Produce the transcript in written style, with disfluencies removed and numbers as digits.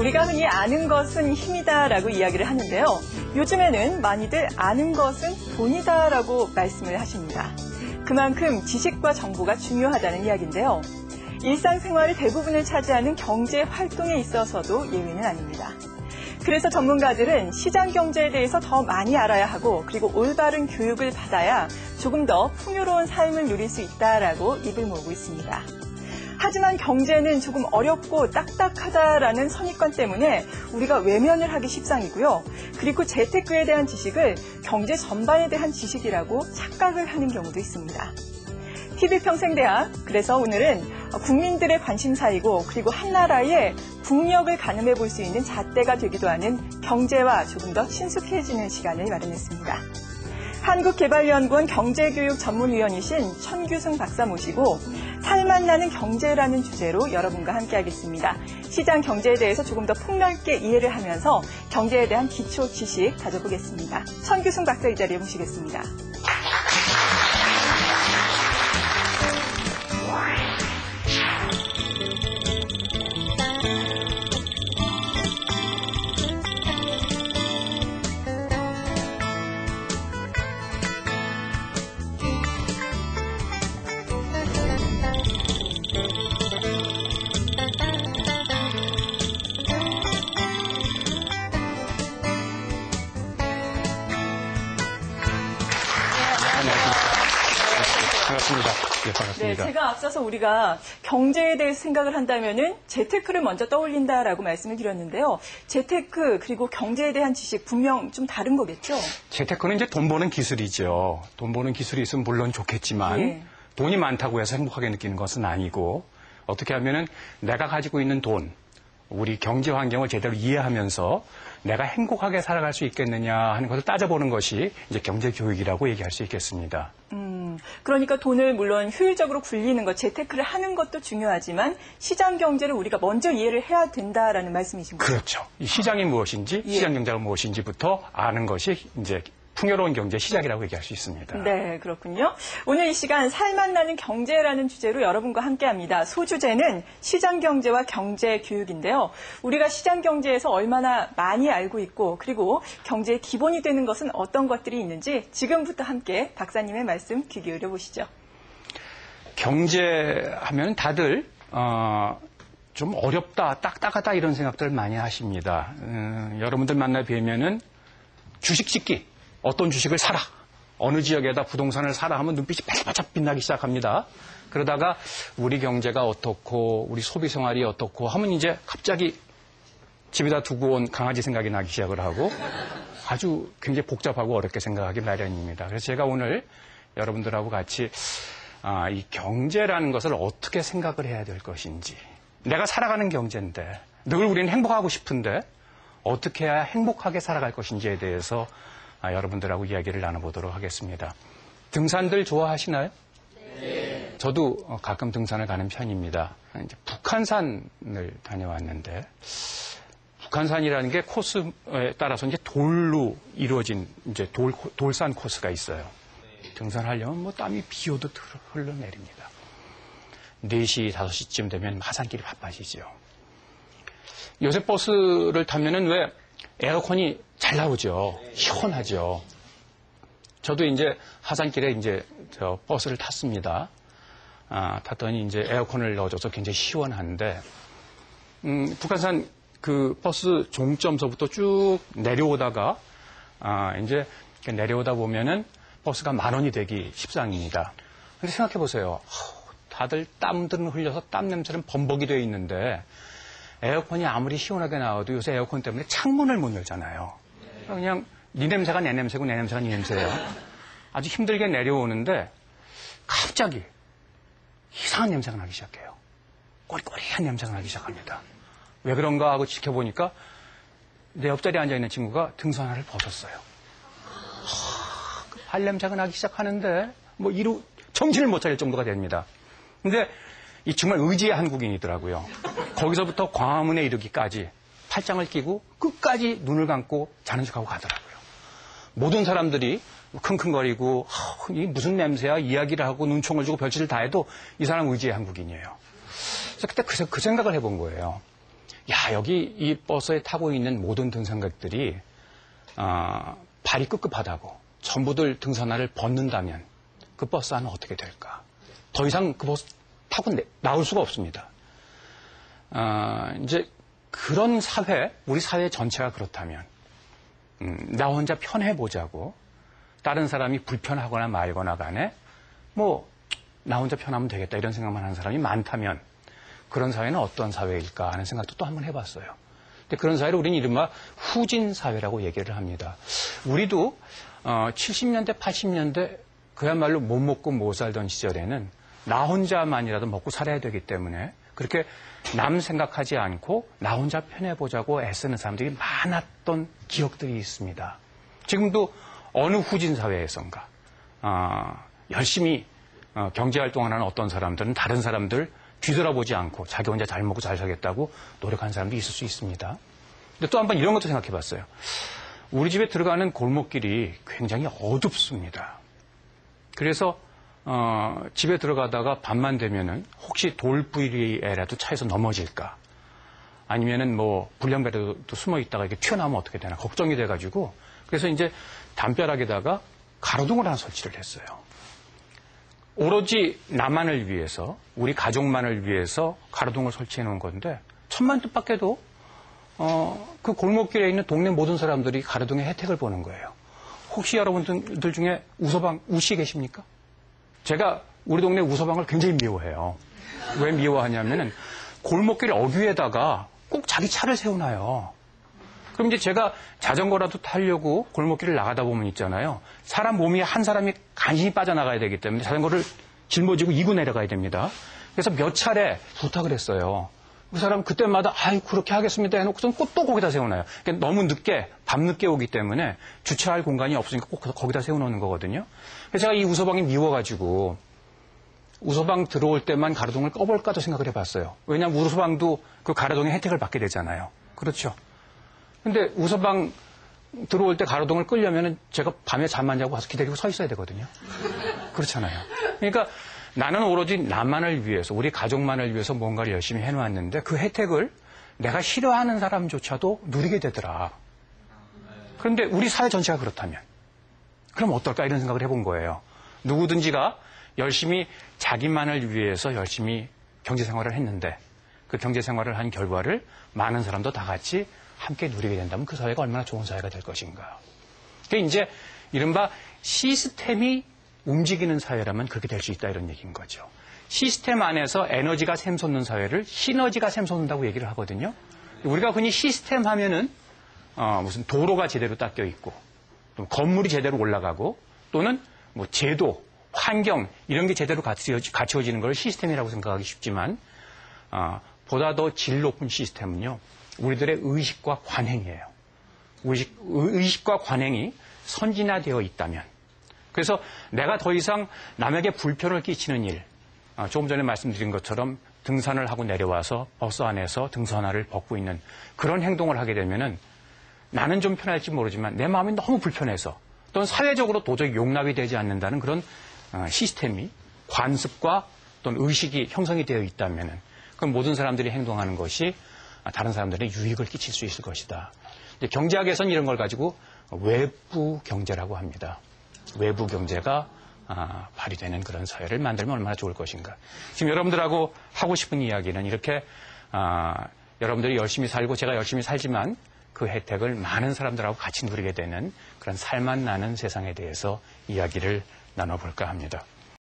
우리가 흔히 아는 것은 힘이다라고 이야기를 하는데요. 요즘에는 많이들 아는 것은 돈이다라고 말씀을 하십니다. 그만큼 지식과 정보가 중요하다는 이야기인데요. 일상생활의 대부분을 차지하는 경제 활동에 있어서도 예외는 아닙니다. 그래서 전문가들은 시장 경제에 대해서 더 많이 알아야 하고 그리고 올바른 교육을 받아야 조금 더 풍요로운 삶을 누릴 수 있다라고 입을 모으고 있습니다. 하지만 경제는 조금 어렵고 딱딱하다라는 선입관 때문에 우리가 외면을 하기 십상이고요. 그리고 재테크에 대한 지식을 경제 전반에 대한 지식이라고 착각을 하는 경우도 있습니다. TV평생대학, 그래서 오늘은 국민들의 관심사이고 그리고 한 나라의 국력을 가늠해 볼 수 있는 잣대가 되기도 하는 경제와 조금 더 친숙해지는 시간을 마련했습니다. 한국개발연구원 경제교육 전문위원이신 천규승 박사 모시고 살맛 나는 경제라는 주제로 여러분과 함께하겠습니다. 시장 경제에 대해서 조금 더 폭넓게 이해를 하면서 경제에 대한 기초 지식 가져보겠습니다. 천규승 박사 이 자리에 모시겠습니다. 반갑습니다. 네, 반갑습니다. 네, 제가 앞서서 우리가 경제에 대해서 생각을 한다면은 재테크를 먼저 떠올린다라고 말씀을 드렸는데요. 재테크 그리고 경제에 대한 지식 분명 좀 다른 거겠죠? 재테크는 이제 돈 버는 기술이죠. 돈 버는 기술이 있으면 물론 좋겠지만 네. 돈이 많다고 해서 행복하게 느끼는 것은 아니고 어떻게 하면은 내가 가지고 있는 돈, 우리 경제 환경을 제대로 이해하면서 내가 행복하게 살아갈 수 있겠느냐 하는 것을 따져보는 것이 이제 경제 교육이라고 얘기할 수 있겠습니다. 그러니까 돈을 물론 효율적으로 굴리는 것, 재테크를 하는 것도 중요하지만 시장 경제를 우리가 먼저 이해를 해야 된다라는 말씀이신 거죠? 그렇죠. 이 시장이 무엇인지, 예. 시장 경제가 무엇인지부터 아는 것이 이제 풍요로운 경제 시작이라고 얘기할 수 있습니다. 네, 그렇군요. 오늘 이 시간 살맛 나는 경제라는 주제로 여러분과 함께합니다. 소주제는 시장 경제와 경제 교육인데요. 우리가 시장 경제에서 얼마나 많이 알고 있고 그리고 경제의 기본이 되는 것은 어떤 것들이 있는지 지금부터 함께 박사님의 말씀 귀 기울여 보시죠. 경제하면 다들 좀 어렵다, 딱딱하다 이런 생각들 많이 하십니다. 여러분들 만나 뵈면은 주식 짓기. 어떤 주식을 사라. 어느 지역에다 부동산을 사라 하면 눈빛이 반짝반짝 빛나기 시작합니다. 그러다가 우리 경제가 어떻고 우리 소비 생활이 어떻고 하면 이제 갑자기 집에다 두고 온 강아지 생각이 나기 시작을 하고 아주 굉장히 복잡하고 어렵게 생각하기 마련입니다. 그래서 제가 오늘 여러분들하고 같이 이 경제라는 것을 어떻게 생각을 해야 될 것인지 내가 살아가는 경제인데 늘 우리는 행복하고 싶은데 어떻게 해야 행복하게 살아갈 것인지에 대해서 여러분들하고 이야기를 나눠보도록 하겠습니다. 등산들 좋아하시나요? 네. 저도 가끔 등산을 가는 편입니다. 이제 북한산을 다녀왔는데 북한산이라는 게 코스에 따라서 이제 돌로 이루어진 이제 돌산 코스가 있어요. 등산하려면 뭐 땀이 비 오듯 흘러내립니다. 4시, 5시쯤 되면 하산길이 바빠지죠. 요새 버스를 타면은 왜 에어컨이 잘 나오죠. 시원하죠. 저도 이제 하산길에 이제 저 버스를 탔습니다. 탔더니 이제 에어컨을 넣어줘서 굉장히 시원한데, 북한산 그 버스 종점서부터 쭉 내려오다가, 이제 내려오다 보면은 버스가 10,000원이 되기 십상입니다. 근데 생각해 보세요. 다들 땀들은 흘려서 땀 냄새는 범벅이 되어 있는데, 에어컨이 아무리 시원하게 나와도 요새 에어컨 때문에 창문을 못 열잖아요. 그냥 네 냄새가 내 냄새고 내 냄새가 네 냄새예요. 아주 힘들게 내려오는데 갑자기 이상한 냄새가 나기 시작해요. 꼬리꼬리한 냄새가 나기 시작합니다. 왜 그런가 하고 지켜보니까 내 옆자리에 앉아있는 친구가 등산화를 벗었어요. 발 냄새가 나기 시작하는데 뭐 이루 정신을 못 차릴 정도가 됩니다. 근데 이 정말 의지의 한국인이더라고요. 거기서부터 광화문에 이르기까지 팔짱을 끼고 끝까지 눈을 감고 자는 척하고 가더라고요. 모든 사람들이 킁킁거리고 이 무슨 냄새야 이야기를 하고 눈총을 주고 별짓을 다 해도 이 사람 의지의 한국인이에요. 그래서 그때 그 생각을 해본 거예요. 야, 여기 이 버스에 타고 있는 모든 등산객들이 발이 끄급하다고 전부들 등산화를 벗는다면 그 버스 안은 어떻게 될까? 더 이상 그 버스 타고 나올 수가 없습니다. 이제 그런 사회, 우리 사회 전체가 그렇다면 나 혼자 편해보자고 다른 사람이 불편하거나 말거나 간에 나 혼자 편하면 되겠다 이런 생각만 하는 사람이 많다면 그런 사회는 어떤 사회일까 하는 생각도 또 한번 해봤어요. 근데 그런 사회를 우리는 이른바 후진 사회라고 얘기를 합니다. 우리도 70년대, 80년대 그야말로 못 먹고 못 살던 시절에는 나 혼자만이라도 먹고 살아야 되기 때문에 그렇게 남 생각하지 않고 나 혼자 편해보자고 애쓰는 사람들이 많았던 기억들이 있습니다. 지금도 어느 후진 사회에선가 열심히 경제활동을 하는 어떤 사람들은 다른 사람들 뒤돌아보지 않고 자기 혼자 잘 먹고 잘 살겠다고 노력하는 사람도 있을 수 있습니다. 근데 또 한번 이런 것도 생각해 봤어요. 우리 집에 들어가는 골목길이 굉장히 어둡습니다. 그래서 집에 들어가다가 밤만 되면은 혹시 돌부리에라도 차에서 넘어질까 아니면은 불량배라도 숨어 있다가 이렇게 튀어나오면 어떻게 되나 걱정이 돼가지고 그래서 이제 담벼락에다가 가로등을 하나 설치를 했어요. 오로지 나만을 위해서 우리 가족만을 위해서 가로등을 설치해 놓은 건데 천만 뜻밖에도 그 골목길에 있는 동네 모든 사람들이 가로등의 혜택을 보는 거예요. 혹시 여러분들 중에 우시 계십니까? 제가 우리 동네 우서방을 굉장히 미워해요. 왜 미워하냐면은 골목길 어귀에다가 꼭 자기 차를 세워놔요. 그럼 이제 제가 자전거라도 타려고 골목길을 나가다 보면 있잖아요. 사람 몸이 한 사람이 간신히 빠져나가야 되기 때문에 자전거를 짊어지고 이고 내려가야 됩니다. 그래서 몇 차례 부탁을 했어요. 그 사람 그때마다 그렇게 하겠습니다 해놓고선 또 거기다 세워놔요. 그러니까 너무 늦게 밤늦게 오기 때문에 주차할 공간이 없으니까 꼭 거기다 세워놓는 거거든요. 그래서 제가 이 우서방이 미워가지고 우서방 들어올 때만 가로등을 꺼볼까도 생각을 해봤어요. 왜냐하면 우서방도 그 가로등의 혜택을 받게 되잖아요. 그렇죠. 근데 우서방 들어올 때 가로등을 끌려면 제가 밤에 잠 안 자고 가서 기다리고 서 있어야 되거든요. 그렇잖아요. 그러니까 나는 오로지 나만을 위해서 우리 가족만을 위해서 뭔가를 열심히 해놓았는데 그 혜택을 내가 싫어하는 사람조차도 누리게 되더라. 그런데 우리 사회 전체가 그렇다면 그럼 어떨까 이런 생각을 해본 거예요. 누구든지가 열심히 자기만을 위해서 열심히 경제생활을 했는데 그 경제생활을 한 결과를 많은 사람도 다 같이 함께 누리게 된다면 그 사회가 얼마나 좋은 사회가 될 것인가. 그게 이제 이른바 시스템이 움직이는 사회라면 그렇게 될 수 있다 이런 얘기인 거죠. 시스템 안에서 에너지가 샘솟는 사회를 시너지가 샘솟는다고 얘기를 하거든요. 우리가 흔히 시스템 하면은 무슨 도로가 제대로 닦여 있고 또 건물이 제대로 올라가고 또는 제도, 환경 이런 게 제대로 갖춰지는 걸 시스템이라고 생각하기 쉽지만 보다 더 질 높은 시스템은요. 우리들의 의식과 관행이에요. 의식과 관행이 선진화되어 있다면 그래서 내가 더 이상 남에게 불편을 끼치는 일 조금 전에 말씀드린 것처럼 등산을 하고 내려와서 버스 안에서 등산화를 벗고 있는 그런 행동을 하게 되면은 나는 좀 편할지 모르지만 내 마음이 너무 불편해서 또는 사회적으로 도저히 용납이 되지 않는다는 그런 시스템이 관습과 또는 의식이 형성이 되어 있다면은 그럼 모든 사람들이 행동하는 것이 다른 사람들의 유익을 끼칠 수 있을 것이다. 경제학에서는 이런 걸 가지고 외부 경제라고 합니다. 외부 경제가 발휘되는 그런 사회를 만들면 얼마나 좋을 것인가. 지금 여러분들하고 하고 싶은 이야기는 이렇게 여러분들이 열심히 살고 제가 열심히 살지만 그 혜택을 많은 사람들하고 같이 누리게 되는 그런 살맛 나는 세상에 대해서 이야기를 나눠볼까 합니다.